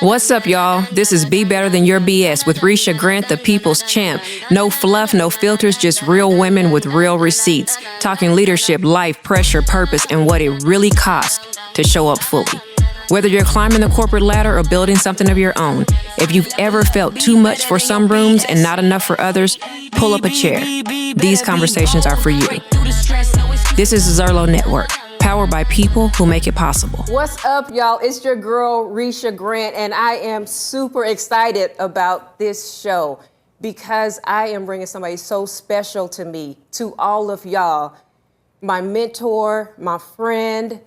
What's up, y'all? This is Be Better Than Your BS with Risha Grant, the people's champ. No fluff, no filters, just real women with real receipts. Talking leadership, life, pressure, purpose, and what it really costs to show up fully. Whether you're climbing the corporate ladder or building something of your own, if you've ever felt too much for some rooms and not enough for others, pull up a chair. These conversations are for you. This is the Zerlo Network, powered by people who make it possible. What's up, y'all? It's your girl, Risha Grant, and I am super excited about this show because I am bringing somebody so special to me, to all of y'all. My mentor, my friend,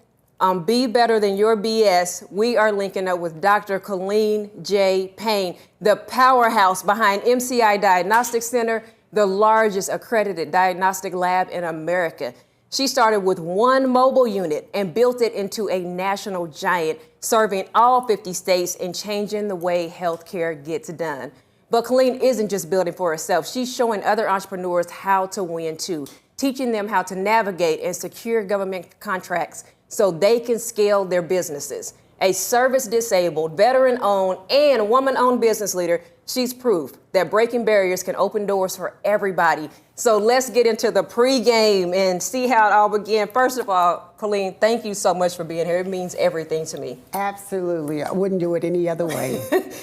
Be Better Than Your BS. We are linking up with Dr. Colleen J. Payne, the powerhouse behind MCI Diagnostic Center, the largest accredited diagnostic lab in America. She started with one mobile unit and built it into a national giant, serving all 50 states and changing the way healthcare gets done. But Colleen isn't just building for herself. She's showing other entrepreneurs how to win too, teaching them how to navigate and secure government contracts so they can scale their businesses. A service-disabled, veteran-owned, and woman-owned business leader, she's proof that breaking barriers can open doors for everybody. So let's get into the pregame and see how it all began. First of all, Colleen, thank you so much for being here. It means everything to me. Absolutely. I wouldn't do it any other way.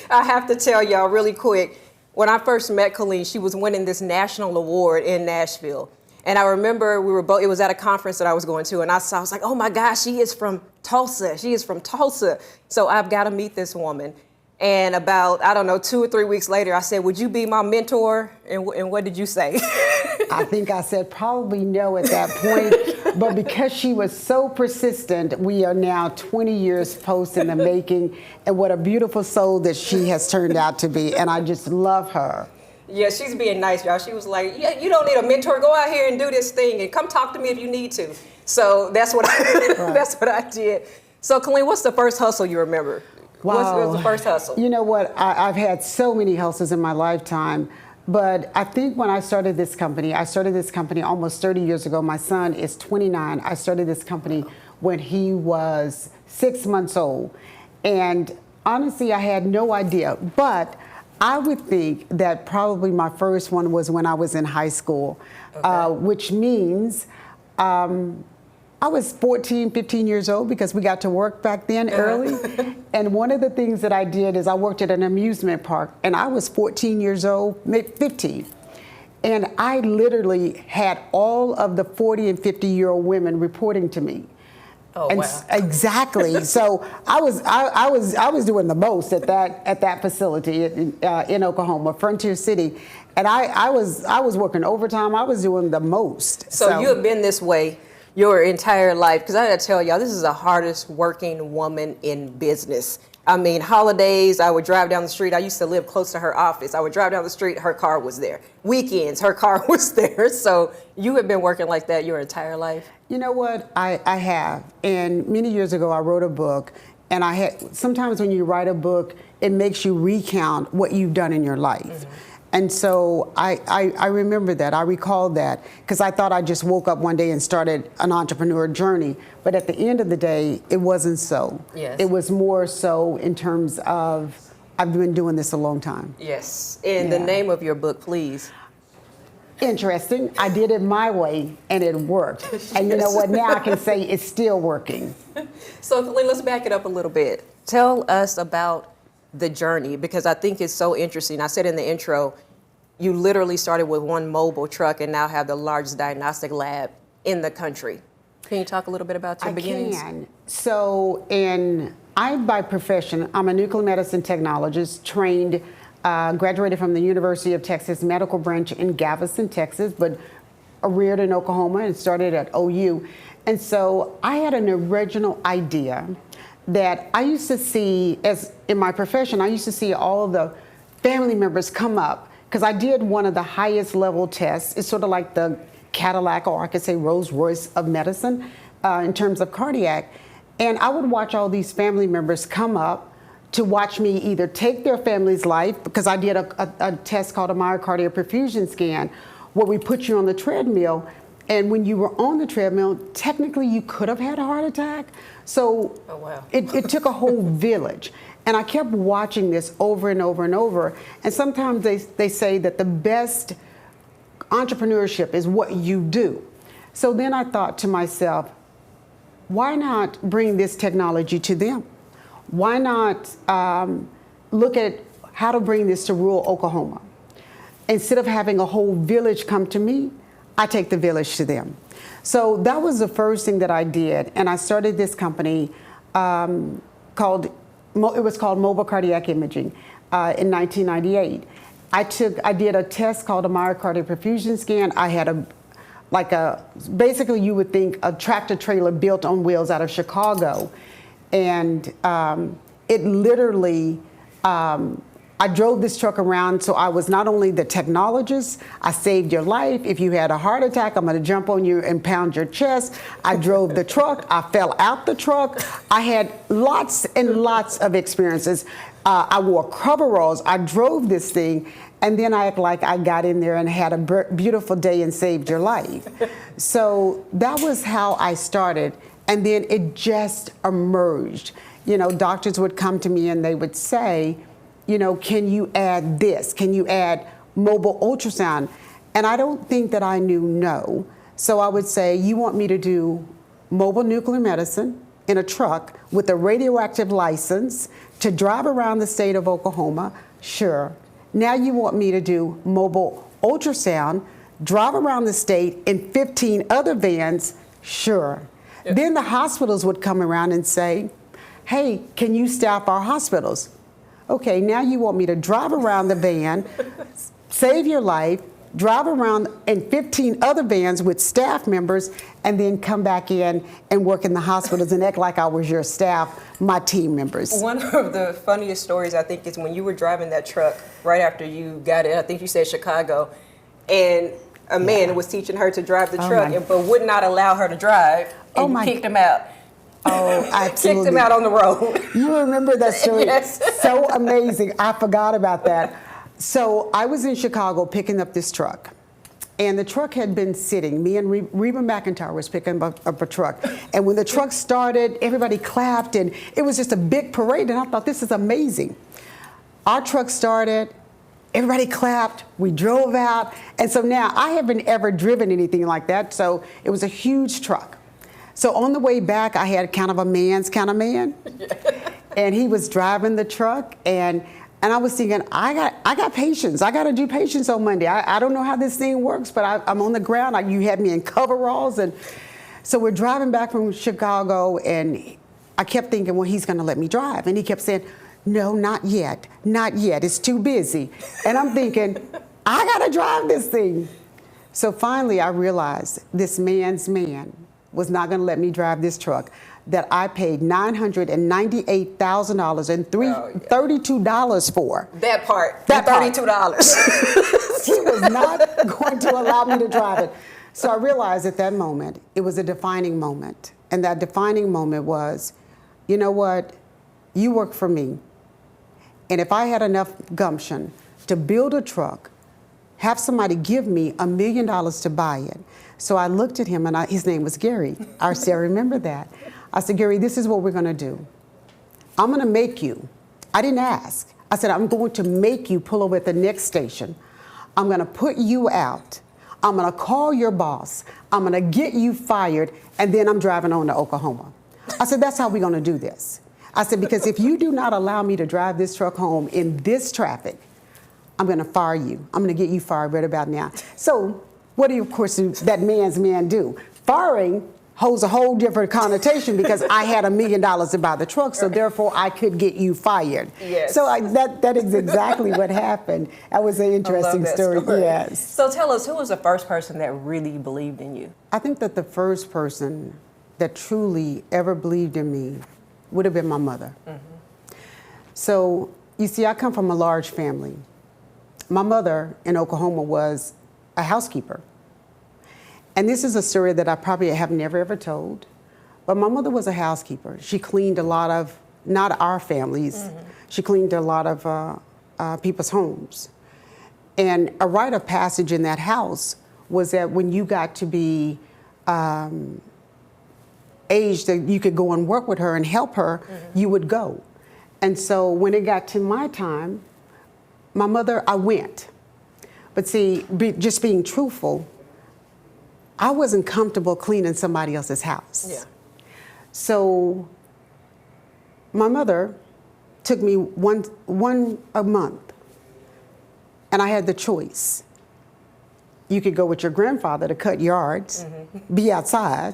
I have to tell y'all really quick, when I first met Colleen, she was winning this national award in Nashville. And I remember we were both, it was at a conference that I was going to, and I was like, oh my gosh, she is from Tulsa. She is from Tulsa. So I've got to meet this woman. And about, 2 or 3 weeks later, I said, would you be my mentor? And what did you say? I think I said probably no at that point. But because she was so persistent, we are now 20 years post in the making. And what a beautiful soul that she has turned out to be. And I just love her. Yeah, she's being nice, y'all. She was like, yeah, you don't need a mentor. Go out here and do this thing and come talk to me if you need to. So that's what that's what I did. So, Colleen, what's the first hustle you remember? Wow. What was the first hustle? You know what? I've had so many hustles in my lifetime. But I think when I started this company almost 30 years ago. My son is 29. I started this company when he was 6 months old. And honestly, I had no idea. But I would think that probably my first one was when I was in high school, which means I was 14, 15 years old because we got to work back then early. And one of the things that I did is I worked at an amusement park, and I was 14 years old, maybe 15. And I literally had all of the 40 and 50-year-old women reporting to me. Oh, and wow. Exactly. So I was doing the most at that facility in Oklahoma, Frontier City, and I was working overtime. I was doing the most. So you have been this way your entire life, because I gotta tell y'all, this is the hardest working woman in business. I mean, holidays, I would drive down the street. I used to live close to her office. I would drive down the street, her car was there. Weekends, her car was there. So you have been working like that your entire life? You know what? I have. And many years ago, I wrote a book. And sometimes when you write a book, it makes you recount what you've done in your life. Mm-hmm. And so I remember that. I recall that because I thought I just woke up one day and started an entrepreneur journey. But at the end of the day, it wasn't so. Yes. It was more so in terms of I've been doing this a long time. Yes. And the name of your book, please. Interesting. I did it my way and it worked. Yes. And you know what? Now I can say it's still working. So Colleen, let's back it up a little bit. Tell us about the journey, because I think it's so interesting. I said in the intro, you literally started with one mobile truck and now have the largest diagnostic lab in the country. Can you talk a little bit about your beginnings? I can. So, by profession, I'm a nuclear medicine technologist, trained, graduated from the University of Texas Medical Branch in Galveston, Texas, but reared in Oklahoma and started at OU. And so I had an original idea that I used to see, as in my profession, I used to see all of the family members come up, because I did one of the highest level tests. It's sort of like the Cadillac, or I could say Rolls Royce of medicine in terms of cardiac. And I would watch all these family members come up to watch me either take their family's life, because I did a test called a myocardial perfusion scan, where we put you on the treadmill. And when you were on the treadmill, technically you could have had a heart attack. So oh, wow. it took a whole village. And I kept watching this over and over and over. And sometimes they say that the best entrepreneurship is what you do. So then I thought to myself, why not bring this technology to them? Why not look at how to bring this to rural Oklahoma? Instead of having a whole village come to me, I take the village to them. So that was the first thing that I did. And I started this company called Mobile Cardiac Imaging in 1998. I did a test called a myocardial perfusion scan. I had basically you would think a tractor trailer built on wheels out of Chicago. And it literally, I drove this truck around, so I was not only the technologist, I saved your life. If you had a heart attack, I'm gonna jump on you and pound your chest. I drove the truck, I fell out the truck. I had lots and lots of experiences. I wore coveralls, I drove this thing, and then I act like I got in there and had a beautiful day and saved your life. So that was how I started, and then it just emerged. You know, doctors would come to me and they would say, you know, can you add this? Can you add mobile ultrasound? And I don't think that I knew no. So I would say, you want me to do mobile nuclear medicine in a truck with a radioactive license to drive around the state of Oklahoma? Sure. Now you want me to do mobile ultrasound, drive around the state in 15 other vans? Sure. Yep. Then the hospitals would come around and say, hey, can you staff our hospitals? Okay, now you want me to drive around the van, save your life, drive around in 15 other vans with staff members, and then come back in and work in the hospitals and act like I was your staff, my team members. One of the funniest stories, I think, is when you were driving that truck right after you got it. I think you said Chicago, and a man was teaching her to drive the truck, but would not allow her to drive, and you kicked him out. Oh, absolutely. Kicked him out on the road. You remember that story? Yes. So amazing. I forgot about that. So I was in Chicago picking up this truck, and the truck had been sitting. Me and Reba McEntire was picking up a truck. And when the truck started, everybody clapped, and it was just a big parade, and I thought, this is amazing. Our truck started, everybody clapped, we drove out, and so now I haven't ever driven anything like that, so it was a huge truck. So on the way back, I had kind of a man's kind of man, and he was driving the truck, and I was thinking, I got patience. I got to do patience on Monday. I don't know how this thing works, but I'm on the ground. You had me in coveralls, and so we're driving back from Chicago, and I kept thinking, well, he's going to let me drive, and he kept saying, no, not yet, not yet. It's too busy, and I'm thinking, I got to drive this thing. So finally, I realized this man's man was not going to let me drive this truck that I paid $998,000 and $32 for. That part, that $32. He was not going to allow me to drive it. So I realized at that moment, it was a defining moment. And that defining moment was, you know what, you work for me. And if I had enough gumption to build a truck, have somebody give me $1 million to buy it. So I looked at him, and his name was Gary. I remember that. I said, Gary, this is what we're going to do. I'm going to make you. I didn't ask. I said, I'm going to make you pull over at the next station. I'm going to put you out. I'm going to call your boss. I'm going to get you fired, and then I'm driving on to Oklahoma. I said, that's how we're going to do this. I said, because if you do not allow me to drive this truck home in this traffic, I'm going to fire you. I'm going to get you fired right about now. So what do you, of course, that man's man do? Firing holds a whole different connotation because I had $1 million to buy the truck, so therefore I could get you fired. Yes. So that is exactly what happened. That was an interesting story. Yes. So tell us, who was the first person that really believed in you? I think that the first person that truly ever believed in me would have been my mother. Mm-hmm. So you see, I come from a large family. My mother in Oklahoma was a housekeeper. And this is a story that I probably have never ever told, but my mother was a housekeeper. She cleaned a lot of, not our families, she cleaned a lot of people's homes. And a rite of passage in that house was that when you got to be aged that you could go and work with her and help her, you would go. And so when it got to my time, my mother, I went. But see, just being truthful, I wasn't comfortable cleaning somebody else's house. Yeah. So my mother took me one a month, and I had the choice. You could go with your grandfather to cut yards, be outside,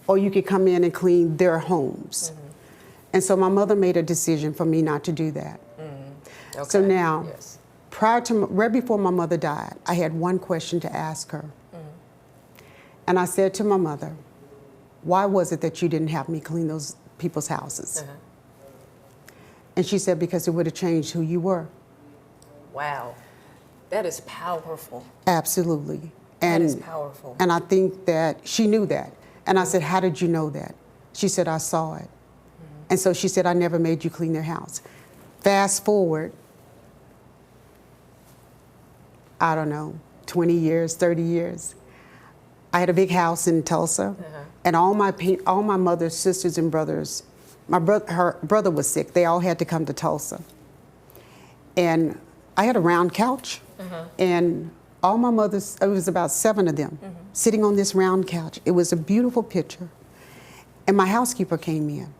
or you could come in and clean their homes. And so my mother made a decision for me not to do that. Okay. So now, Yes. right before my mother died, I had one question to ask her. And I said to my mother, why was it that you didn't have me clean those people's houses? And she said, because it would have changed who you were. Wow. That is powerful. Absolutely. That is powerful. And I think that she knew that. And I said, how did you know that? She said, I saw it. And so she said, I never made you clean their house. Fast forward, I don't know, 20 years, 30 years. I had a big house in Tulsa, and all my mother's sisters and brothers, her brother was sick. They all had to come to Tulsa. And I had a round couch, and all my mother's, it was about 7 of them, sitting on this round couch. It was a beautiful picture. And my housekeeper came in.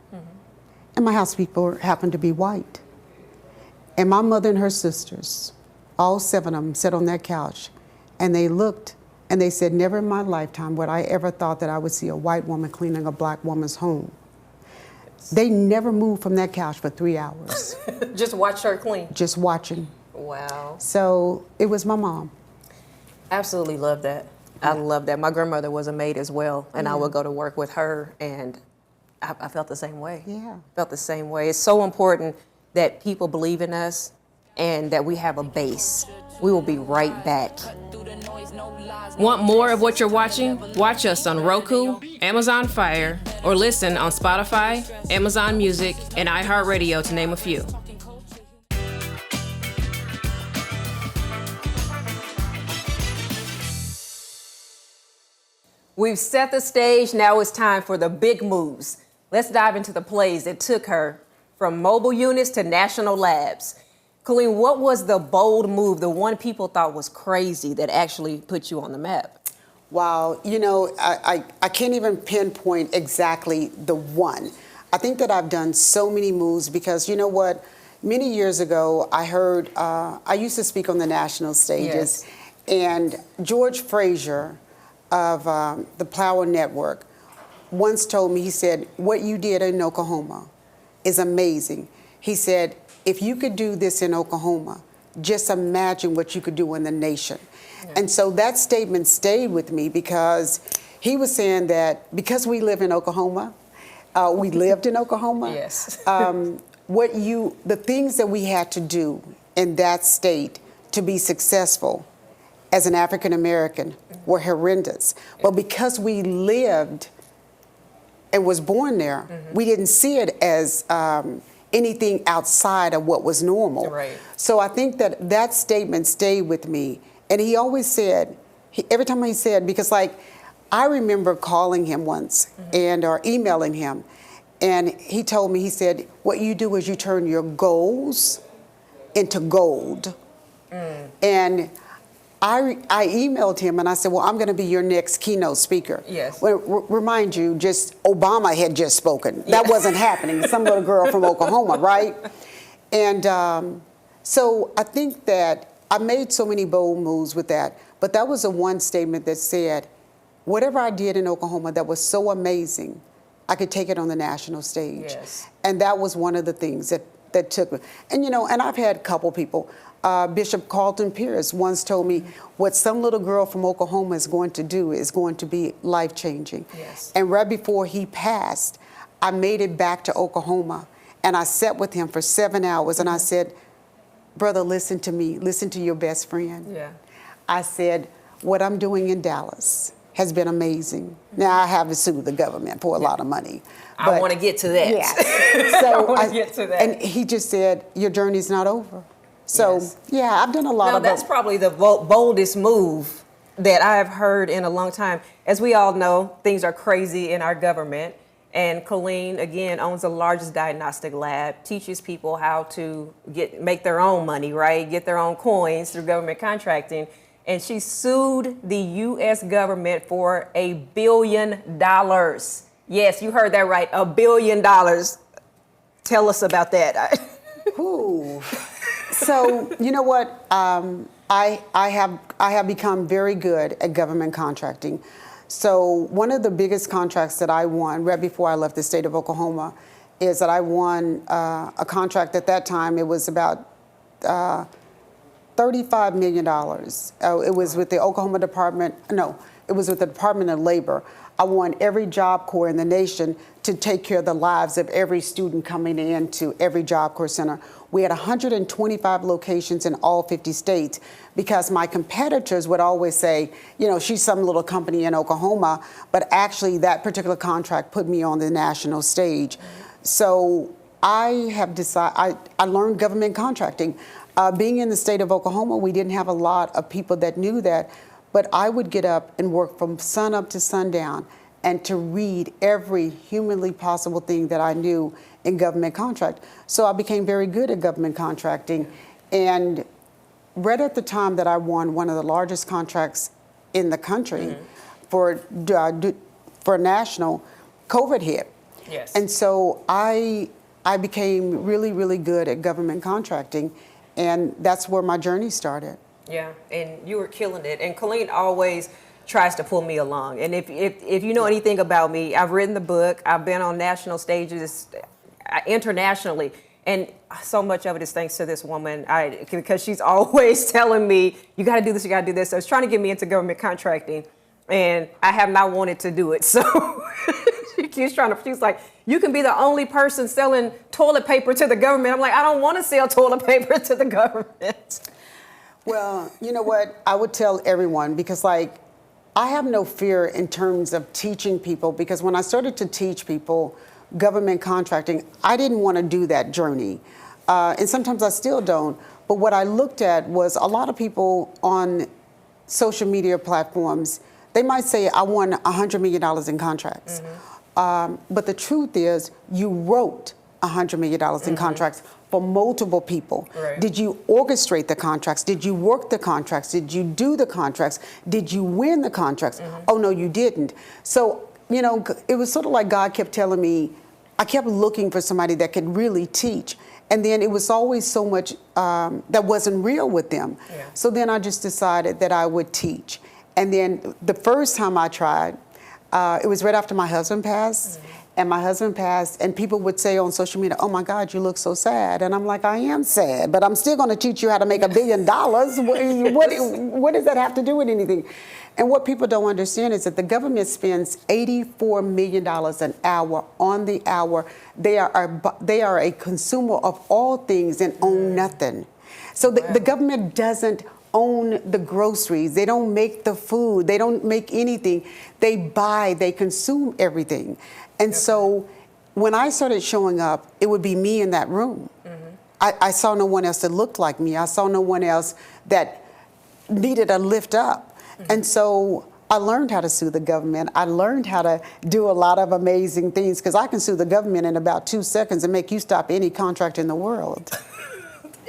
And my housekeeper happened to be white. And my mother and her sisters, all 7 of them, sat on that couch, and they looked, and they said, never in my lifetime would I ever thought that I would see a white woman cleaning a black woman's home. They never moved from that couch for 3 hours. Just watch her clean. Just watching. Wow. So it was my mom. Absolutely love that. I love that. My grandmother was a maid as well, and I would go to work with her, and I felt the same way. Yeah. Felt the same way. It's so important that people believe in us and that we have a base. We will be right back. Want more of what you're watching? Watch us on Roku, Amazon Fire, or listen on Spotify, Amazon Music, and iHeartRadio, to name a few. We've set the stage. Now it's time for the big moves. Let's dive into the plays that took her from mobile units to national labs. Colleen, what was the bold move, the one people thought was crazy that actually put you on the map? Wow, you know, I can't even pinpoint exactly the one. I think that I've done so many moves because, you know what, many years ago I heard, I used to speak on the national stages, and George Frazier of the Plower Network once told me, he said, what you did in Oklahoma is amazing. He said, if you could do this in Oklahoma, just imagine what you could do in the nation. Yeah. And so that statement stayed with me because he was saying that because we live in Oklahoma, we lived in Oklahoma. Yes. The things that we had to do in that state to be successful as an African American were horrendous. But because we lived and was born there, we didn't see it as anything outside of what was normal. Right. So I think that that statement stayed with me. And he always said, every time he said, because like, I remember calling him once or emailing him, and he told me, he said, what you do is you turn your goals into gold. And I emailed him and I said, well, I'm going to be your next keynote speaker. Yes. Well, remind you, just Obama had just spoken. That wasn't happening. Some little girl from Oklahoma, right? And so I think that I made so many bold moves with that, but that was the one statement that said, whatever I did in Oklahoma that was so amazing, I could take it on the national stage. Yes. And that was one of the things that took me. And, you know, and I've had a couple people. Bishop Carlton Pierce once told me what some little girl from Oklahoma is going to do is going to be life-changing. Yes. And right before he passed, I made it back to Oklahoma, and I sat with him for 7 hours, and I said, brother, listen to me. Listen to your best friend. Yeah. I said, what I'm doing in Dallas has been amazing. Now, I haven't sued the government for a lot of money. I want to get to that. Yeah. So I want to get to that. And he just said, your journey's not over. So, yeah, I've done a lot of that's probably the boldest move that I've heard in a long time. As we all know, things are crazy in our government. And Colleen, again, owns the largest diagnostic lab, teaches people how to make their own money, right? Get their own coins through government contracting. And she sued the U.S. government for $1 billion. Yes, you heard that right, $1 billion. Tell us about that. Ooh. So, you know what? I have become very good at government contracting. So one of the biggest contracts that I won right before I left the state of Oklahoma is that I won a contract at that time. It was about $35 million. It was with the it was with the Department of Labor. I won every Job Corps in the nation to take care of the lives of every student coming into every Job Corps center. We had 125 locations in all 50 states because my competitors would always say, you know, she's some little company in Oklahoma, but actually that particular contract put me on the national stage. So I have decided, I learned government contracting. Being in the state of Oklahoma, we didn't have a lot of people that knew that, but I would get up and work from sun up to sundown and to read every humanly possible thing that I knew in government contract. So I became very good at government contracting. And right at the time that I won one of the largest contracts in the country for national, COVID hit. Yes. And so I became really, really good at government contracting. And that's where my journey started. Yeah, and you were killing it. And Colleen always tries to pull me along. And if you know anything about me, I've written the book, I've been on national stages internationally, and so much of it is thanks to this woman, because she's always telling me, you got to do this, you got to do this. So it's trying to get me into government contracting, and I have not wanted to do it. So she keeps she's like, you can be the only person selling toilet paper to the government. I'm like, I don't want to sell toilet paper to the government. Well, you know what? I would tell everyone, because like, I have no fear in terms of teaching people, because when I started to teach people government contracting, I didn't want to do that journey. And sometimes I still don't. But what I looked at was a lot of people on social media platforms, they might say, I won $100 million in contracts. But the truth is, you wrote $100 million in contracts for multiple people. Right. Did you orchestrate the contracts? Did you work the contracts? Did you do the contracts? Did you win the contracts? Oh, no, you didn't. So, you know, it was sort of like God kept telling me, I kept looking for somebody that could really teach. And then it was always so much that wasn't real with them. Yeah. So then I just decided that I would teach. And then the first time I tried, it was right after my husband passed. And my husband passed, and people would say on social media, oh my God, you look so sad. And I'm like, I am sad, but I'm still gonna teach you how to make $1 billion. What does that have to do with anything? And what people don't understand is that the government spends $84 million an hour on the hour. They are a consumer of all things and own nothing. So the government doesn't own the groceries. They don't make the food. They don't make anything. They buy, they consume everything. And so when I started showing up, it would be me in that room. I saw no one else that looked like me. I saw no one else that needed a lift up. And so I learned how to sue the government. I learned how to do a lot of amazing things, because I can sue the government in about 2 seconds and make you stop any contract in the world.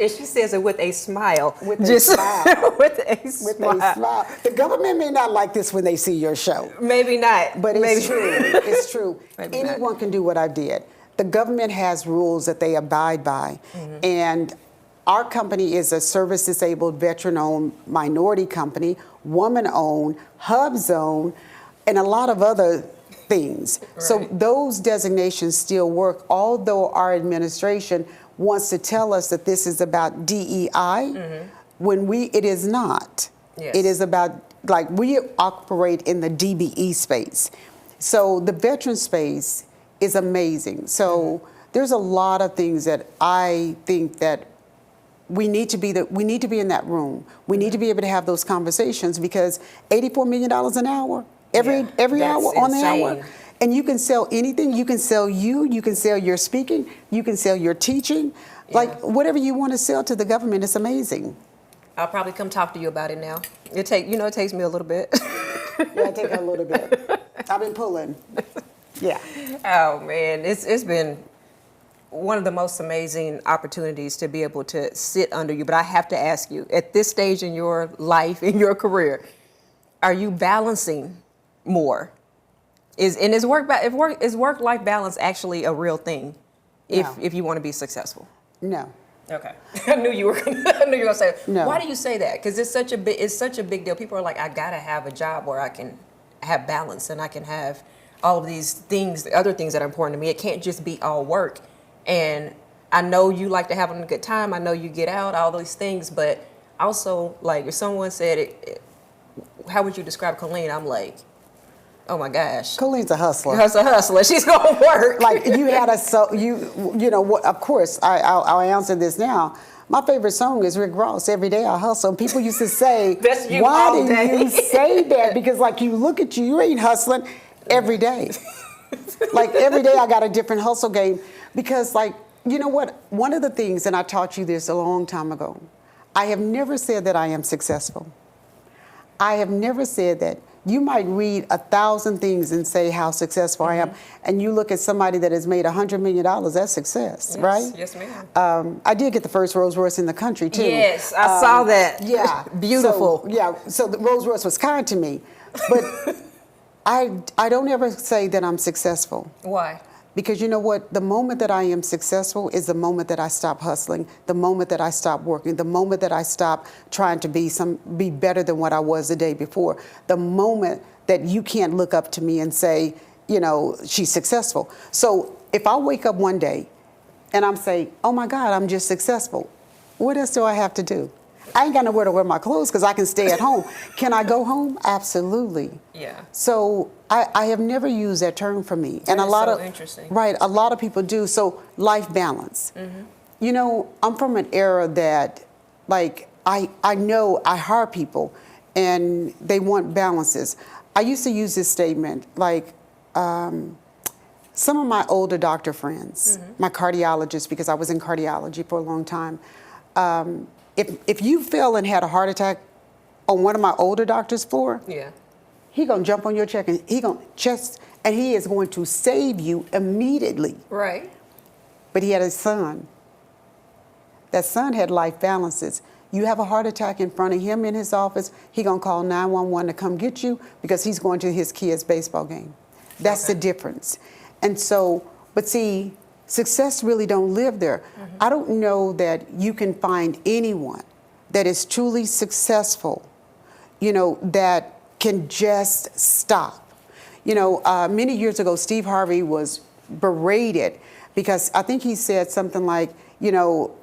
And she says it with a smile. With a smile. With a smile. The government may not like this when they see your show. Maybe not. But it's true. It's true. Maybe Anyone not. can do what I did. The government has rules that they abide by. And our company is a service-disabled, veteran-owned minority company, woman-owned, HUBZone, and a lot of other things. Right. So those designations still work, although our administration wants to tell us that this is about DEI, when it is not. Yes. It is about, like, we operate in the DBE space. So the veteran space is amazing. So there's a lot of things that I think that we need to be in that room. We need to be able to have those conversations, because $84 million an hour, every hour on the hour. And you can sell anything. You can sell you can sell your speaking, you can sell your teaching. Like, whatever you want to sell to the government, it's amazing. I'll probably come talk to you about it now. It takes me a little bit. Yeah, it takes a little bit. I've been pulling. Yeah. Oh man, it's been one of the most amazing opportunities to be able to sit under you. But I have to ask you, at this stage in your life, in your career, are you balancing more? Is work-life balance actually a real thing? No. If you want to be successful? No. Okay, I knew you were gonna say. No. Why do you say that? Because it's such a big deal. People are like, I gotta have a job where I can have balance and I can have all of these things, the other things that are important to me. It can't just be all work. And I know you like to have a good time. I know you get out, all these things. But also, like, if someone said it, how would you describe Colleen? I'm like, oh my gosh. Colleen's a hustler. She's a hustler. She's gonna work. Like you had you know what? Of course, I'll answer this now. My favorite song is Rick Ross. Every day I hustle. And people used to say, That's you "Why all do day." you say that?" Because like you look at you ain't hustling every day. Like every day I got a different hustle game. Because like you know what? One of the things, and I taught you this a long time ago. I have never said that I am successful. I have never said that. You might read 1,000 things and say how successful I am, and you look at somebody that has made $100 million, that's success, Yes, right? yes, ma'am. I did get the first Rolls Royce in the country, too. Yes, I saw that. Yeah. Beautiful. So the Rolls Royce was kind to me. But I don't ever say that I'm successful. Why? Because you know what? The moment that I am successful is the moment that I stop hustling, the moment that I stop working, the moment that I stop trying to be better than what I was the day before, the moment that you can't look up to me and say, you know, she's successful. So if I wake up one day and I'm saying, oh my God, I'm just successful, what else do I have to do? I ain't got nowhere to wear my clothes because I can stay at home. Can I go home? Absolutely. Yeah. So I have never used that term for me. That and a is lot so of interesting. Right, a lot of people do. So life balance. You know, I'm from an era that like I know I hire people and they want balances. I used to use this statement like some of my older doctor friends, my cardiologists, because I was in cardiology for a long time. If you fell and had a heart attack on one of my older doctors' floor, Yeah. he gonna jump on your check and he is going to save you immediately. Right. But he had a son. That son had life balances. You have a heart attack in front of him in his office, he gonna call 911 to come get you because he's going to his kid's baseball game. That's the difference. And so, but see, success really don't live there. I don't know that you can find anyone that is truly successful, you know, that can just stop. You know, many years ago, Steve Harvey was berated because I think he said something like, you know,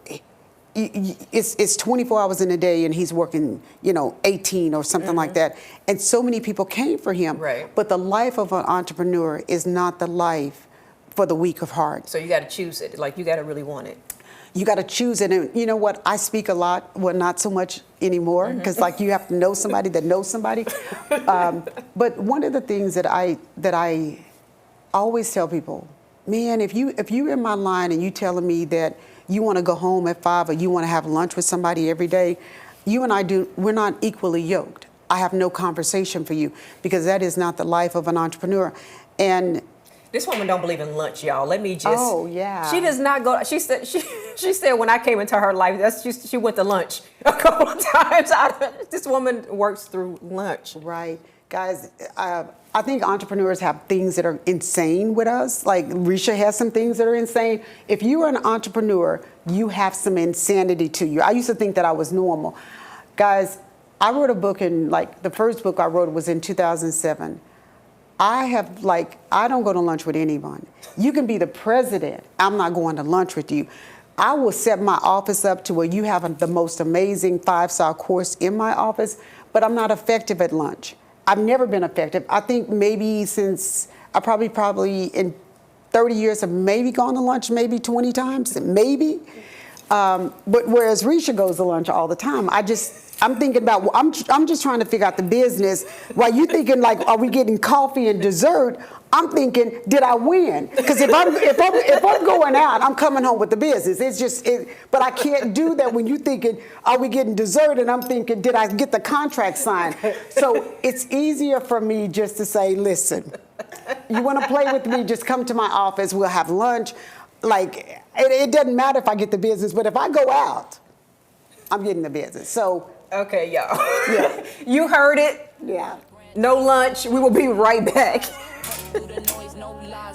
it's 24 hours in a day and he's working, you know, 18 or something like that. And so many people came for him. Right. But the life of an entrepreneur is not the life for the weak of heart. So you got to choose it. Like you got to really want it. You got to choose it. And you know what? I speak a lot. Well, not so much anymore because like you have to know somebody that knows somebody. But one of the things that I always tell people, man, if you're in my line and you telling me that you want to go home at 5 or you want to have lunch with somebody every day, you and we're not equally yoked. I have no conversation for you because that is not the life of an entrepreneur. And this woman don't believe in lunch, y'all. Let me just. Oh, yeah. She does not go. She said when I came into her life, she went to lunch a couple of times. This woman works through lunch. Right. Guys, I think entrepreneurs have things that are insane with us. Like Risha has some things that are insane. If you are an entrepreneur, you have some insanity to you. I used to think that I was normal. Guys, I wrote a book the first book I wrote was in 2007. I don't go to lunch with anyone. You can be the president. I'm not going to lunch with you. I will set my office up to where you have the most amazing 5-star course in my office, but I'm not effective at lunch. I've never been effective. I think maybe since I probably in 30 years have maybe gone to lunch maybe 20 times, maybe. But whereas Risha goes to lunch all the time, I'm thinking about, I'm just trying to figure out the business while you thinking like, are we getting coffee and dessert? I'm thinking, did I win? Because if I'm going out, I'm coming home with the business. But I can't do that when you're thinking, are we getting dessert? And I'm thinking, did I get the contract signed? So it's easier for me just to say, listen, You want to play with me? Just come to my office. We'll have lunch. Like, it doesn't matter if I get the business, but if I go out, I'm getting the business. So. Okay, y'all. Yeah. You heard it. Yeah. No lunch. We will be right back.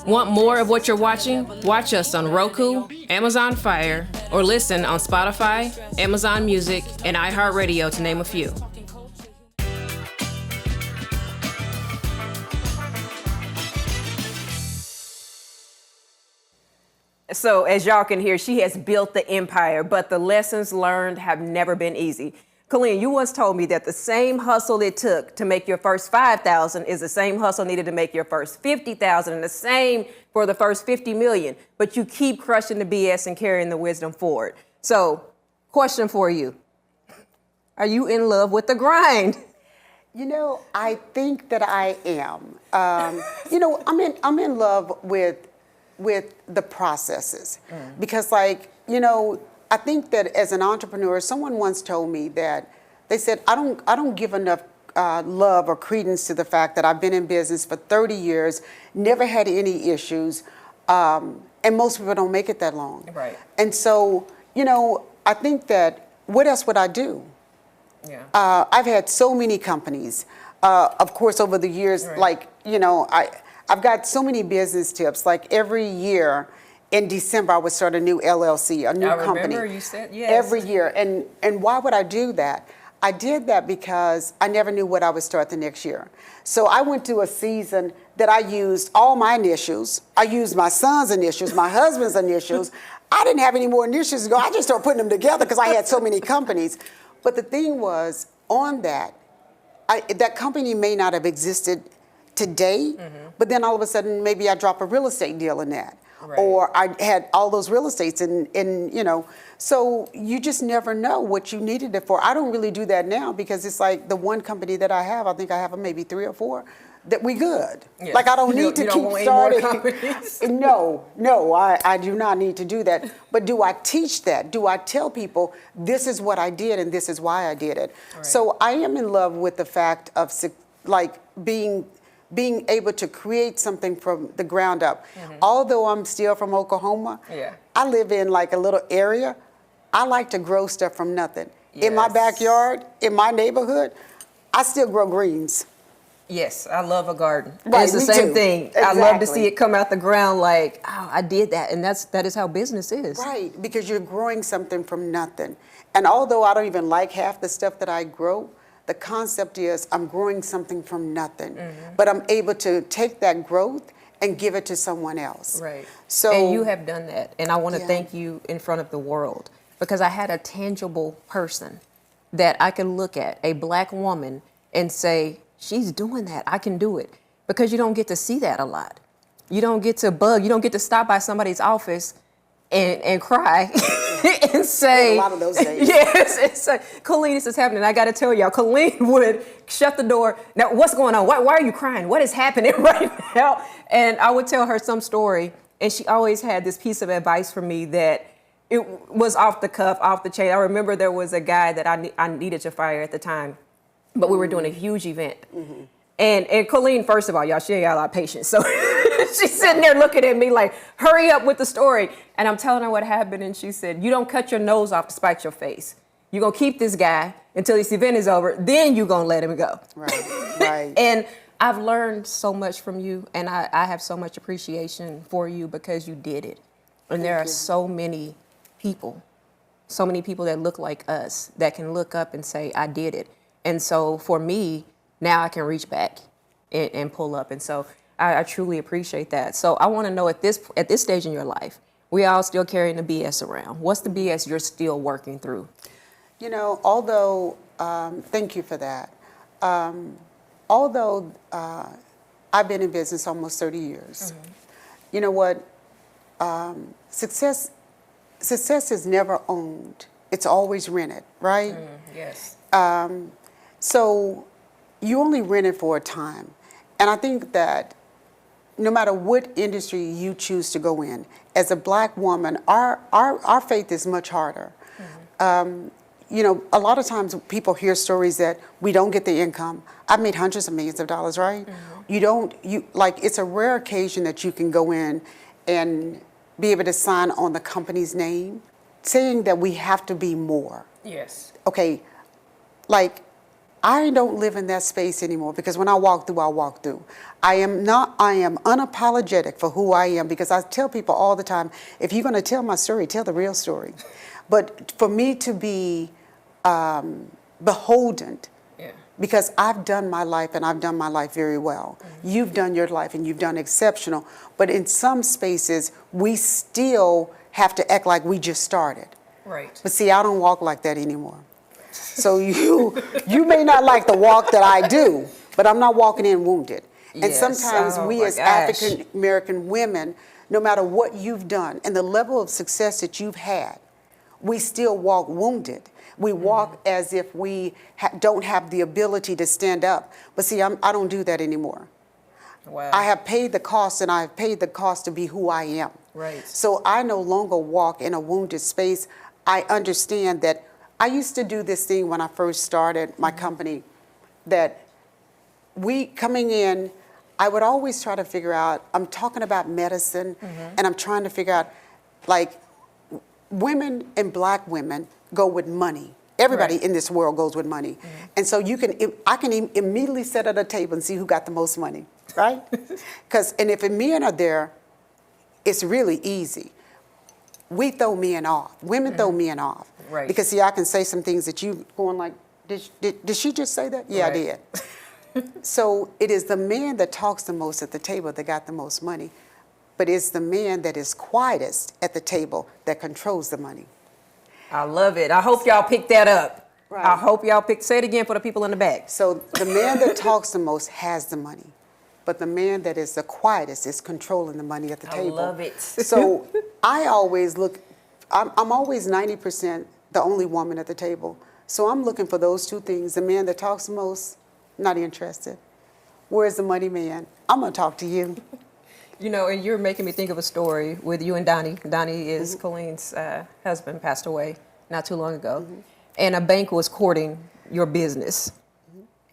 Want more of what you're watching? Watch us on Roku, Amazon Fire, or listen on Spotify, Amazon Music, and iHeartRadio, to name a few. So as y'all can hear, she has built the empire, but the lessons learned have never been easy. Colleen, you once told me that the same hustle it took to make your first 5,000 is the same hustle needed to make your first 50,000, and the same for the first 50 million. But you keep crushing the BS and carrying the wisdom forward. So, question for you: are you in love with the grind? You know, I think that I am. You know, I'm in love with the processes, because, like, you know, I think that as an entrepreneur, someone once told me that they said, I don't give enough love or credence to the fact that I've been in business for 30 years, never had any issues, and most people don't make it that long. Right. And so, you know, I think that what else would I do? Yeah. I've had so many companies, of course, over the years. Right. Like, you know, I've got so many business tips. Like every year in December, I would start a new LLC, a new company. I remember you said, yes. Every year. And why would I do that? I did that because I never knew what I would start the next year. So I went to a season that I used all my initials. I used my son's initials, my husband's initials. I didn't have any more initials to go. I just started putting them together because I had so many companies. But the thing was, on that, that company may not have existed today, but then all of a sudden, maybe I drop a real estate deal in that. Right. Or I had all those real estates and you know, so you just never know what you needed it for. I don't really do that now because it's like the one company that I have, I think I have maybe 3 or 4, that we good. Yeah. Like I don't need to keep starting. No, I do not need to do that. But do I teach that? Do I tell people this is what I did and this is why I did it? Right. So I am in love with the fact of like being able to create something from the ground up. Although I'm still from Oklahoma, I live in like a little area. I like to grow stuff from nothing. Yes. In my backyard, in my neighborhood, I still grow greens. Yes, I love a garden. Right, it's the same too. thing. Exactly. I love to see it come out the ground like, oh, I did that. And that is how business is. Right, because you're growing something from nothing. And although I don't even like half the stuff that I grow, the concept is I'm growing something from nothing, but I'm able to take that growth and give it to someone else. Right. So, and you have done that. And I want to thank you in front of the world, because I had a tangible person that I could look at, a black woman, and say, she's doing that. I can do it. Because you don't get to see that a lot. You don't get to you don't get to stop by somebody's office and cry and say, a lot of those days. Yes, and say, Colleen, this is happening. I got to tell y'all, Colleen would shut the door. Now, what's going on? Why are you crying? What is happening right now? And I would tell her some story, and she always had this piece of advice for me that it was off the cuff, off the chain. I remember there was a guy that I needed to fire at the time, but we were doing a huge event. And Colleen, first of all, y'all, she ain't got a lot of patience. So she's sitting there looking at me like, hurry up with the story. And I'm telling her what happened. And she said, you don't cut your nose off to spite your face. You're going to keep this guy until this event is over. Then you're going to let him go. Right. And I've learned so much from you. And I have so much appreciation for you because you did it. And there are so many people that look like us that can look up and say, I did it. And so for me, now I can reach back and pull up. And so I truly appreciate that. So I want to know at this stage in your life, we all still carrying the BS around. What's the BS you're still working through? You know, although, thank you for that. Although I've been in business almost 30 years, you know what? Success is never owned. It's always rented, right? Yes. So you only rent it for a time. And I think that no matter what industry you choose to go in, as a black woman, our faith is much harder. you know, a lot of times people hear stories that we don't get the income. I've made hundreds of millions of dollars, right? It's a rare occasion that you can go in and be able to sign on the company's name, saying that we have to be more. Yes. Okay, like, I don't live in that space anymore, because when I walk through, I walk through. I am unapologetic for who I am, because I tell people all the time, if you're going to tell my story, tell the real story. But for me to be beholden, because I've done my life, and I've done my life very well. You've done your life, and you've done exceptional. But in some spaces, we still have to act like we just started. Right. But see, I don't walk like that anymore. So you may not like the walk that I do, but I'm not walking in wounded. And Yes. sometimes Oh, we my as gosh. African American women, no matter what you've done and the level of success that you've had, we still walk wounded. We walk as if we don't have the ability to stand up. But see, I don't do that anymore. Wow. I have paid the cost, and I have paid the cost to be who I am. Right. So I no longer walk in a wounded space. I understand that I used to do this thing when I first started my company, that coming in, I would always try to figure out, I'm talking about medicine, and I'm trying to figure out, like, women and black women go with money. Everybody Right. in this world goes with money. And so I can immediately sit at a table and see who got the most money, right? And if men are there, it's really easy. We throw men off. Women throw men off. Right. Because see, I can say some things that you going like, did she just say that? Yeah, Right. I did. So it is the man that talks the most at the table that got the most money. But it's the man that is quietest at the table that controls the money. I love it. I hope y'all picked that up. Right. I hope y'all say it again for the people in the back. So the man that talks the most has the money. But the man that is the quietest is controlling the money at the table. I love it. So I always I'm always 90% the only woman at the table. So I'm looking for those two things. The man that talks the most, not interested. Where's the money man? I'm going to talk to you. You know, and you're making me think of a story with you and Donnie. Donnie is Colleen's husband, passed away not too long ago. And a bank was courting your business.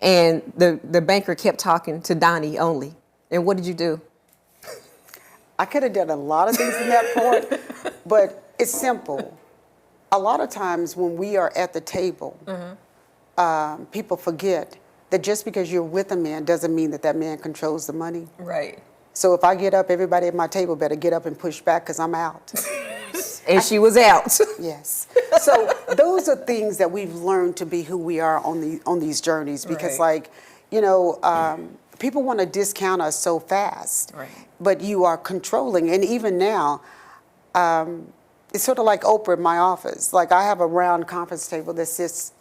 And the banker kept talking to Donnie only. And what did you do? I could have done a lot of things in that point, but it's simple. A lot of times when we are at the table, people forget that just because you're with a man doesn't mean that man controls the money. Right. So if I get up, everybody at my table better get up and push back, because I'm out. And she was out. Yes. So those are things that we've learned to be who we are on these journeys, because Right. people want to discount us so fast. Right. But you are controlling. And even now, it's sort of like Oprah in my office. Like, I have a round conference table that sits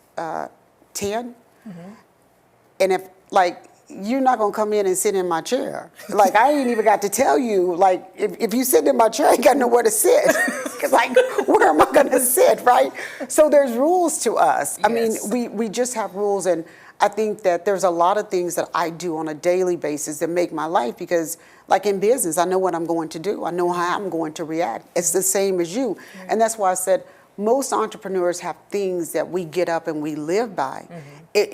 10. And if, like, you're not going to come in and sit in my chair. Like, I ain't even got to tell you, like, if you sit in my chair, I ain't got nowhere to sit. Because, like, where am I going to sit, right? So there's rules to us. I mean, Yes. we just have rules. And I think that there's a lot of things that I do on a daily basis that make my life, because, like in business, I know what I'm going to do. I know how I'm going to react. It's the same as you. And that's why I said most entrepreneurs have things that we get up and we live by.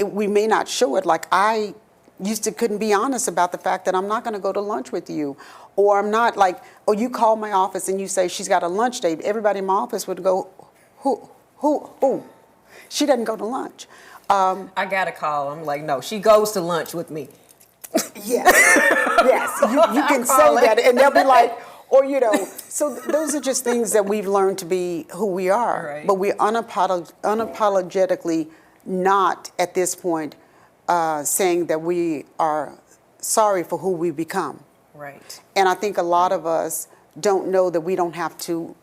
We may not show it. Like, I couldn't be honest about the fact that I'm not going to go to lunch with you. Or I'm not, like, or you call my office and you say she's got a lunch date. Everybody in my office would go, who? She doesn't go to lunch. I got a call. I'm like, no, she goes to lunch with me. Yes, yes, you can say that, and they'll be like, or, so those are just things that we've learned to be who we are. Right. But we're unapologetically not at this point saying that we are sorry for who we become. Right. And I think a lot of us don't know that we don't have to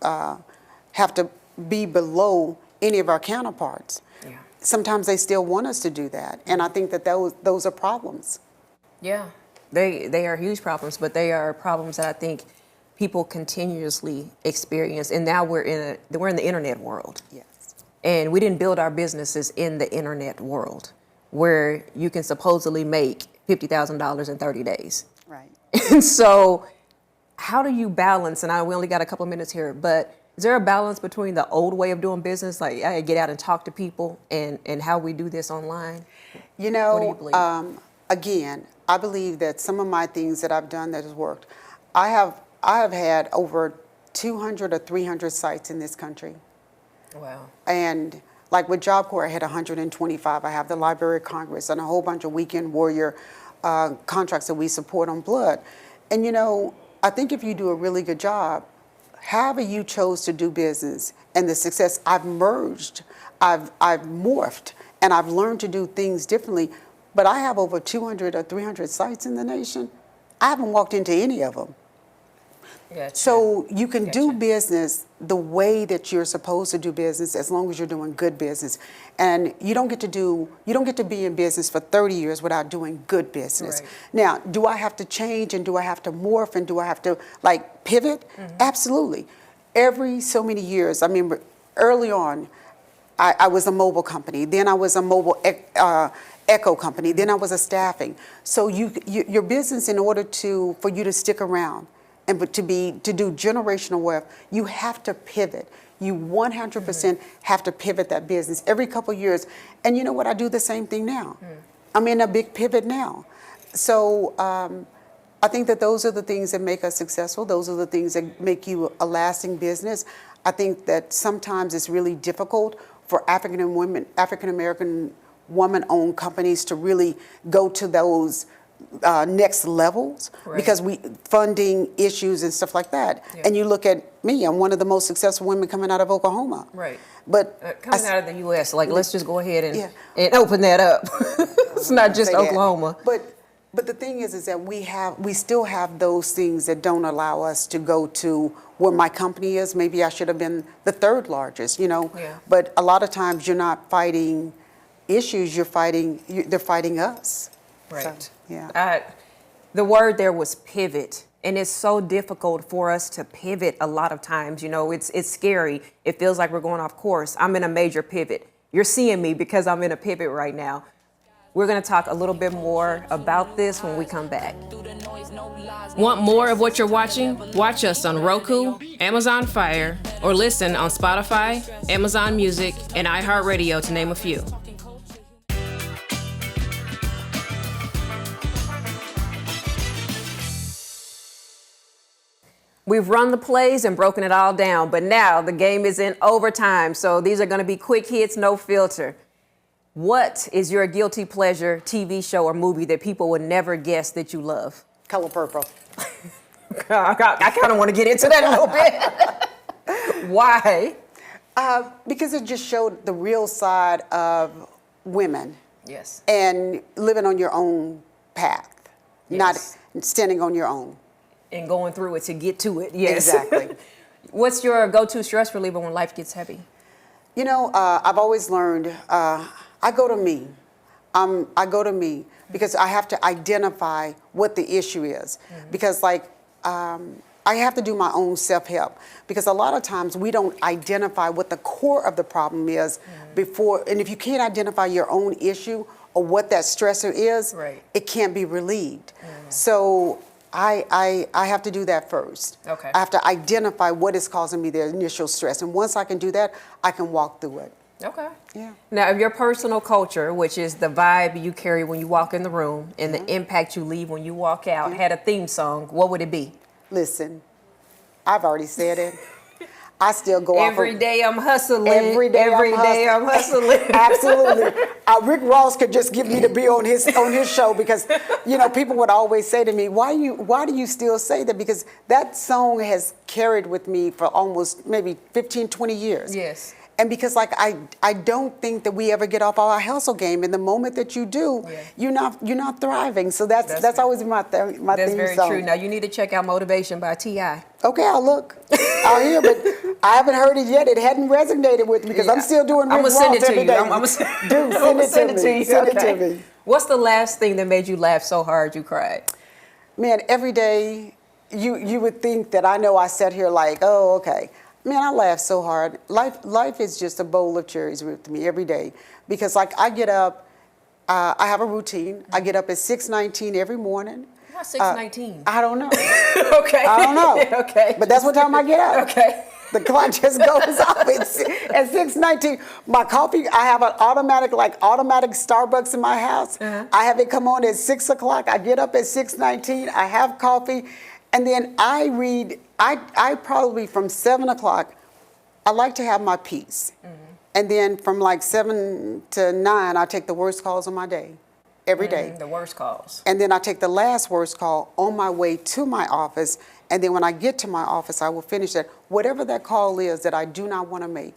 be below any of our counterparts. Yeah. Sometimes they still want us to do that, and I think that those are problems. Yeah, they are huge problems, but they are problems that I think people continuously experience. And now we're in the internet world. Yes. And we didn't build our businesses in the internet world, where you can supposedly make $50,000 in 30 days. Right. And so how do you balance, and we only got a couple of minutes here, but Is there a balance between the old way of doing business, like I get out and talk to people, and how we do this online? You What do you know, believe? again, I believe that some of my things that I've done that has worked. I have had over 200 or 300 sites in this country. Wow. And like with Job Corps, I had 125. I have the Library of Congress and a whole bunch of weekend warrior contracts that we support on blood. And you know, I think if you do a really good job, however you chose to do business and the success, I've merged, I've morphed, and I've learned to do things differently. But I have over 200 or 300 sites in the nation. I haven't walked into any of them. Gotcha. So you can do business the way that you're supposed to do business as long as you're doing good business. And you don't get to be in business for 30 years without doing good business. Right. Now, do I have to change and do I have to morph and do I have to like pivot? Absolutely. Every so many years, I mean, early on, I was a mobile company. Then I was a mobile echo company. Then I was a staffing. So your business, in order for you to stick around, and but to do generational wealth, you have to pivot. You 100% have to pivot that business every couple of years. And you know what? I do the same thing now. I'm in a big pivot now. So I think that those are the things that make us successful. Those are the things that make you a lasting business. I think that sometimes it's really difficult for African American woman-owned companies to really go to those next levels, because funding issues and stuff like that. Yeah. And you look at me, I'm one of the most successful women coming out of Oklahoma. Right. But coming out of the U.S., like let's just go ahead and open that up. It's not just Oklahoma. But the thing is that we still have those things that don't allow us to go to where my company is. Maybe I should have been the third largest, you know. Yeah. But a lot of times you're not fighting issues, they're fighting us. Right. So, yeah. The word there was pivot, and it's so difficult for us to pivot a lot of times. You know, it's scary. It feels like we're going off course. I'm in a major pivot. You're seeing me because I'm in a pivot right now. We're going to talk a little bit more about this when we come back. Want more of what you're watching? Watch us on Roku, Amazon Fire, or listen on Spotify, Amazon Music, and iHeartRadio, to name a few. We've run the plays and broken it all down, but now the game is in overtime, so these are going to be quick hits, no filter. What is your guilty pleasure TV show or movie that people would never guess that you love? Color Purple. I kind of want to get into that a little bit. Why? Because it just showed the real side of women. Yes. And living on your own path, not standing on your own. And going through it to get to it. Yes. Exactly. What's your go-to stress reliever when life gets heavy? You know, I've always learned, I go to me. I go to me because I have to identify what the issue is. Because I have to do my own self-help, because a lot of times we don't identify what the core of the problem is before. And if you can't identify your own issue or what that stressor is, it can't be relieved. So I have to do that first. Okay. I have to identify what is causing me the initial stress. And once I can do that, I can walk through it. Okay. Yeah. Now, if your personal culture, which is the vibe you carry when you walk in the room and the impact you leave when you walk out, had a theme song, what would it be? Listen, I've already said it. I still go off. Every day I'm hustling. Every day I'm hustling. Absolutely. Rick Ross could just give me to be on his show, because, you know, people would always say to me, why do you still say that? Because that song has carried with me for almost maybe 15, 20 years. Yes. And because I don't think that we ever get off our hustle game. And the moment that you do, you're not thriving. So that's always my theme song. That's very true. Now you need to check out Motivation by T.I. Okay, I'll look. I'll hear, but I haven't heard it yet. It hadn't resonated with me because I'm still doing Rick Ross every day. I'm going to send it to you. Send it to me. What's the last thing that made you laugh so hard you cried? Man, every day you would think that I know I sat here like, oh, okay. Man, I laugh so hard. Life is just a bowl of cherries with me every day, because I get up, I have a routine. I get up at 6:19 every morning. Why 6:19? I don't know. Okay. I don't know. Okay. But that's what time I get up. Okay. The clock just goes off at 6:19. My coffee, I have an automatic Starbucks in my house. I have it come on at 6 o'clock. I get up at 6:19. I have coffee, and then I read. I probably from 7 o'clock. I like to have my peace, and then from like 7 to 9, I take the worst calls of my day. Every day. The worst calls. And then I take the last worst call on my way to my office. And then when I get to my office, I will finish that, whatever that call is that I do not want to make.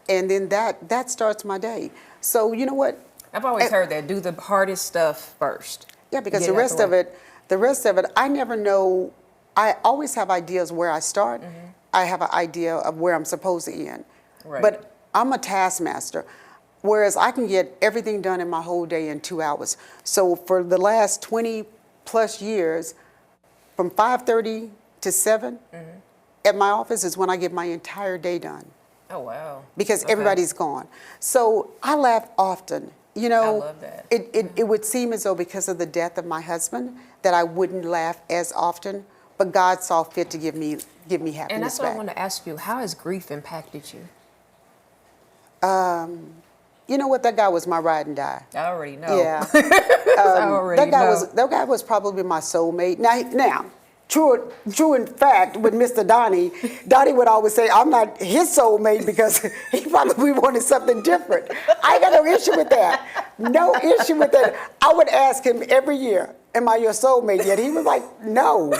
And then that starts my day. So you know what? I've always heard that. Do the hardest stuff first. Yeah, because the rest of it, I never know. I always have ideas where I start. I have an idea of where I'm supposed to end. Right. But I'm a taskmaster. Whereas I can get everything done in my whole day in 2 hours. So for the last 20 plus years, from 5:30 to 7 at my office is when I get my entire day done. Oh, wow. Because everybody's gone. So I laugh often. You know, I love that. It would seem as though because of the death of my husband that I wouldn't laugh as often, but God saw fit to give me happiness And that's what back. I want to ask you. How has grief impacted you? You know what? That guy was my ride and die. I already know. Yeah. I already know. That guy was probably my soulmate. Now, true in fact, with Mr. Donnie would always say, I'm not his soulmate because he probably wanted something different. I ain't got no issue with that. No issue with that. I would ask him every year, am I your soulmate yet? He was like, no.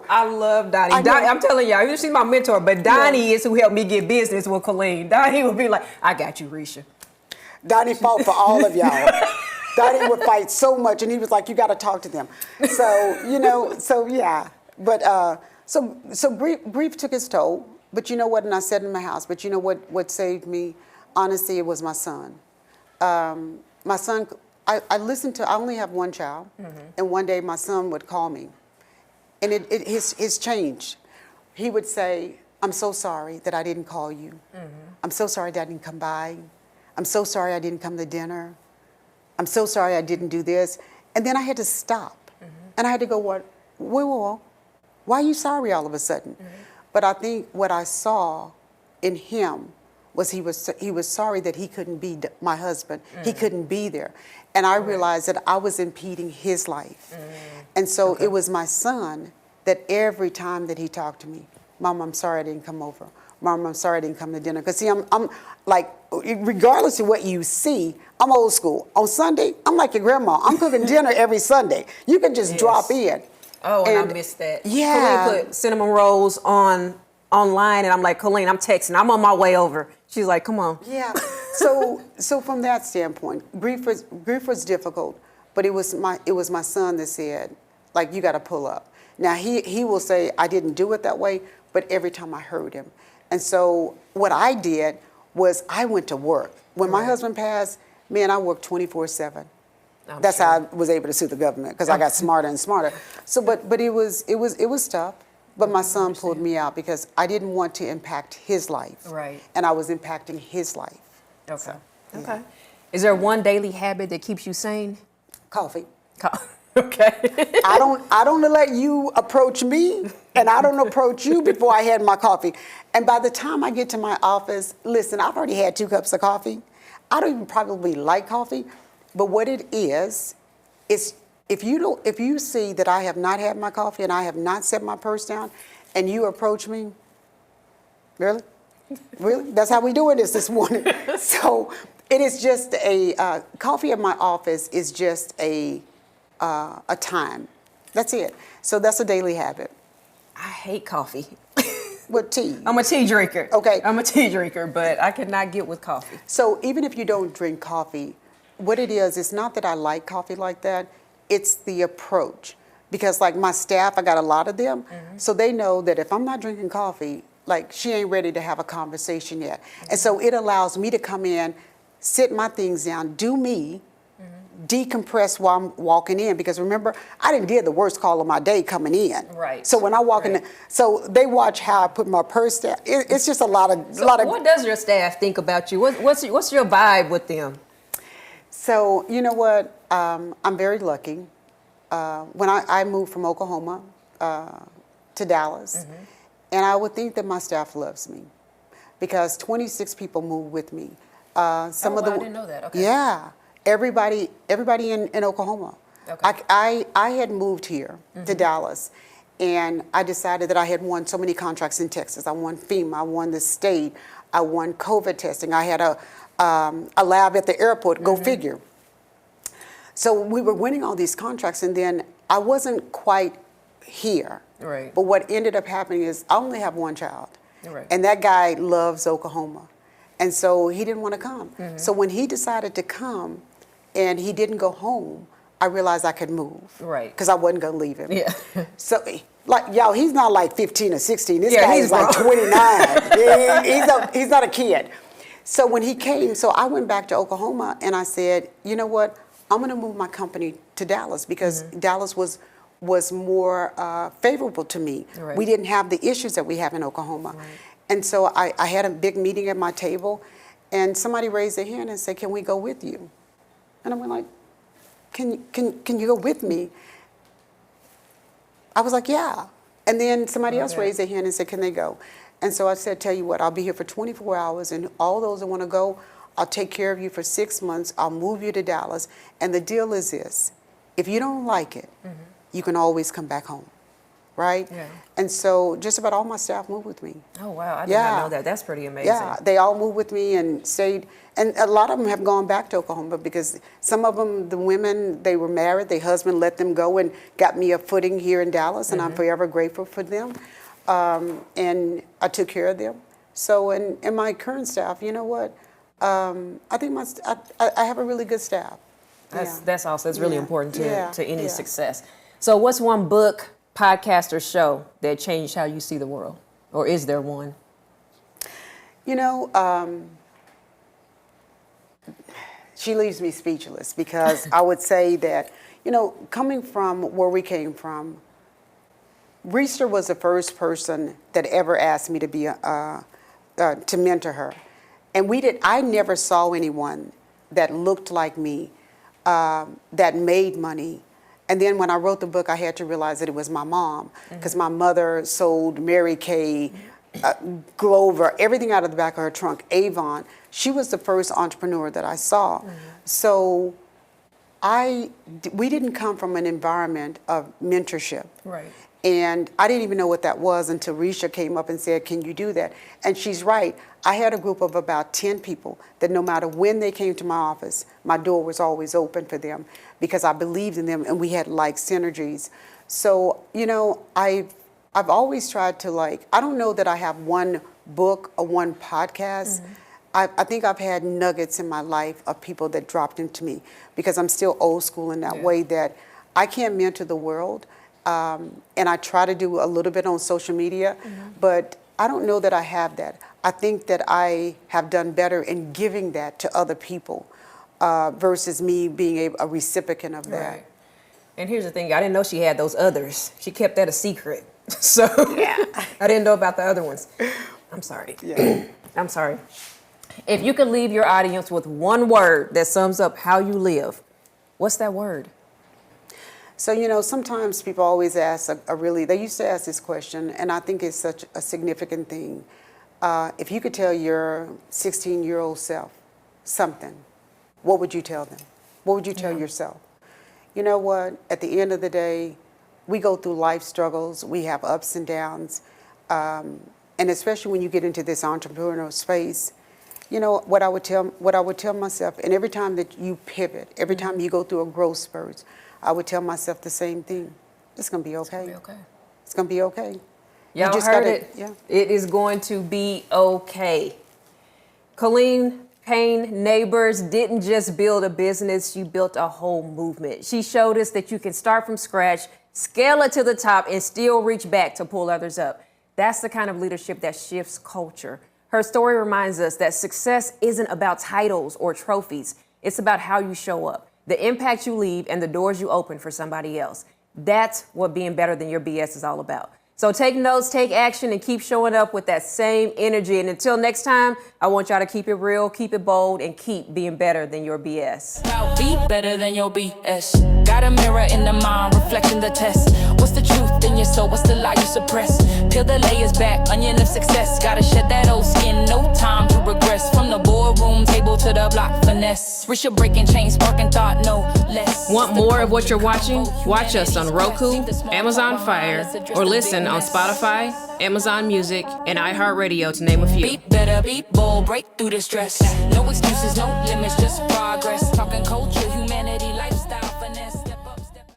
I love Donnie. I'm telling y'all, she's my mentor, but Donnie is who helped me get business with Colleen. Donnie would be like, I got you, Risha. Donnie fought for all of y'all. Donnie would fight so much, and he was like, you got to talk to them. So, yeah. But, so grief took its toll. But you know what? And I said in my house, but you know what saved me? Honestly, it was my son. My son, I listened to, I only have one child, and one day my son would call me. And his changed. He would say, I'm so sorry that I didn't call you. I'm so sorry that I didn't come by. I'm so sorry I didn't come to dinner. I'm so sorry I didn't do this. And then I had to stop. And I had to go, whoa, why are you sorry all of a sudden? But I think what I saw in him was he was sorry that he couldn't be my husband. He couldn't be there. And I realized that I was impeding his life. And so it was my son that every time that he talked to me, Mom, I'm sorry I didn't come over. Mom, I'm sorry I didn't come to dinner. Because see, I'm like, regardless of what you see, I'm old school. On Sunday, I'm like your grandma. I'm cooking dinner every Sunday. You can just drop in. Oh, and I missed that. Yeah. Colleen put cinnamon rolls online, and I'm like, Colleen, I'm texting. I'm on my way over. She's like, come on. Yeah. So from that standpoint, grief was difficult, but it was my son that said, like, you got to pull up. Now he will say I didn't do it that way, but every time I heard him. And so what I did was I went to work. When my husband passed, man, I worked 24/7. That's how I was able to sue the government because I got smarter and smarter. So, but it was tough. But my son pulled me out because I didn't want to impact his life. Right. And I was impacting his life. Okay. So, yeah. Okay. Is there one daily habit that keeps you sane? Coffee. Okay. I don't let you approach me, and I don't approach you before I had my coffee. And by the time I get to my office, listen, I've already had 2 cups of coffee. I don't even probably like coffee, but what it is if you see that I have not had my coffee and I have not set my purse down, and you approach me, really? That's how we doing this morning. So it is just a coffee at my office is just a time. That's it. So that's a daily habit. I hate coffee. With tea. I'm a tea drinker. Okay. I'm a tea drinker, but I cannot get with coffee. So even if you don't drink coffee, what it is, it's not that I like coffee like that. It's the approach. Because like my staff, I got a lot of them. So they know that if I'm not drinking coffee, like she ain't ready to have a conversation yet. And so it allows me to come in, sit my things down, do me, decompress while I'm walking in. Because remember, I didn't get the worst call of my day coming in. Right. So when I walk in, so they watch how I put my purse down. It's just a lot of. What does your staff think about you? What's your vibe with them? So you know what? I'm very lucky. When I moved from Oklahoma to Dallas, And I would think that my staff loves me because 26 people move with me. I didn't know that. Okay. Yeah, everybody in Oklahoma. Okay. I had moved here to Dallas, and I decided that I had won so many contracts in Texas. I won FEMA, I won the state, I won COVID testing. I had a lab at the airport. Go figure. So we were winning all these contracts, and then I wasn't quite here. Right. But what ended up happening is I only have one child, Right. and that guy loves Oklahoma, and so he didn't want to come. So when he decided to come, and he didn't go home, I realized I could move. Right. Because I wasn't gonna leave him. Yeah. So, like, y'all, he's not like 15 or 16. This Yeah, guy he's is like grown. 29. He's not a kid. So when he came, so I went back to Oklahoma, and I said, you know what? I'm gonna move my company to Dallas because Dallas was more favorable to me. Right. We didn't have the issues that we have in Oklahoma. Right. And so I had a big meeting at my table, and somebody raised their hand and said, can we go with you? And I went like, can you go with me? I was like, yeah. And then somebody else raised their hand and said, can they go? And so I said, tell you what, I'll be here for 24 hours, and all those that want to go, I'll take care of you for 6 months. I'll move you to Dallas. And the deal is this: if you don't like it, you can always come back home, right? Yeah. And so just about all my staff moved with me. Oh, wow. I did not know that. That's pretty amazing. Yeah, they all moved with me and stayed. And a lot of them have gone back to Oklahoma because some of them, the women, they were married. Their husband let them go and got me a footing here in Dallas, and I'm forever grateful for them. And I took care of them. So, and my current staff, you know what? I think I have a really good staff. That's awesome. It's really important to any Yeah. success. So what's one book, podcast, or show that changed how you see the world? Or is there one? You know, she leaves me speechless because I would say that, you know, coming from where we came from, Risha was the first person that ever asked me to be to mentor her. And I never saw anyone that looked like me, that made money. And then when I wrote the book, I had to realize that it was my mom, because my mother sold Mary Kay, Glover, everything out of the back of her trunk, Avon. She was the first entrepreneur that I saw. So we didn't come from an environment of mentorship. Right. And I didn't even know what that was until Risha came up and said, can you do that? And she's right. I had a group of about 10 people that no matter when they came to my office, my door was always open for them because I believed in them and we had like synergies. So, you know, I've always tried to I don't know that I have one book or one podcast. I think I've had nuggets in my life of people that dropped into me because I'm still old school in that way that I can't mentor the world. And I try to do a little bit on social media, but I don't know that I have that. I think that I have done better in giving that to other people versus me being a recipient of that. Right. And here's the thing, I didn't know she had those others. She kept that a secret. So I didn't know about the other ones. I'm sorry. Yeah. I'm sorry. If you could leave your audience with one word that sums up how you live, what's that word? So, you know, sometimes people always ask they used to ask this question, and I think it's such a significant thing. If you could tell your 16-year-old self something, what would you tell them? What would you tell yourself? You know what? At the end of the day, we go through life struggles. We have ups and downs. And especially when you get into this entrepreneurial space, you know, what I would tell myself, and every time that you pivot, every time you go through a growth spurt, I would tell myself the same thing. It's going to be okay. It's gonna be okay. It's going to be okay. Y'all just heard gotta- it. yeah. It is going to be okay. Colleen Payne Neighbors didn't just build a business, she built a whole movement. She showed us that you can start from scratch, scale it to the top, and still reach back to pull others up. That's the kind of leadership that shifts culture. Her story reminds us that success isn't about titles or trophies. It's about how you show up, the impact you leave, and the doors you open for somebody else. That's what being better than your BS is all about. So take notes, take action, and keep showing up with that same energy. And until next time, I want y'all to keep it real, keep it bold, and keep being better than your BS. Now be better than your BS. Got a mirror in the mind, reflecting the test. What's the truth in your soul? What's the lie you suppress? Peel the layers back, onion of success. Gotta shed that old skin, no time to regress. From the boardroom table to the block finesse. Risha breaking chains, sparking thought, no less. Want more of what you're watching? Watch us on Roku, Amazon Fire, or listen on Spotify, Amazon Music, and iHeartRadio, to name a few. Beat better, beat bold, break through the stress. No excuses, no limits, just